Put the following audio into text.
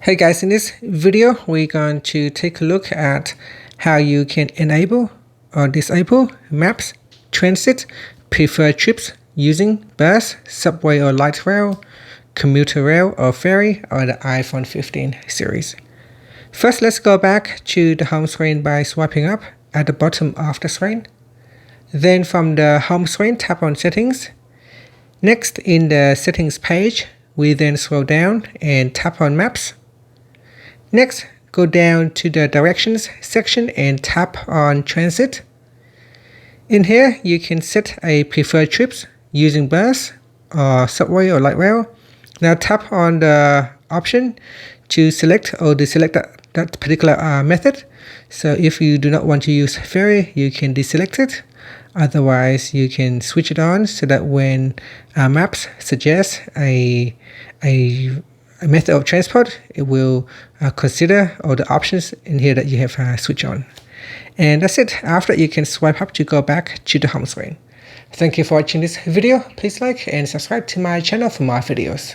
Hey guys, in this video we're going to take a look at how you can enable or disable maps, transit, preferred trips using bus, subway or light rail, commuter rail or ferry or the iPhone 15 series. First, let's go back to the home screen by swiping up at the bottom of the screen. Then from the home screen, tap on settings. Next, in the settings page, we then scroll down and tap on maps. Next, go down to the directions section and tap on transit. In here, you can set a preferred trips using bus or subway or light rail. Now tap on the option to select or deselect that particular method. So if you do not want to use ferry, you can deselect it. Otherwise, you can switch it on so that when maps suggest a method of transport, it will consider all the options in here that you have switched on. And that's it. After you can swipe up to go back to the home screen. Thank you for watching this video. Please like and subscribe to my channel for more videos.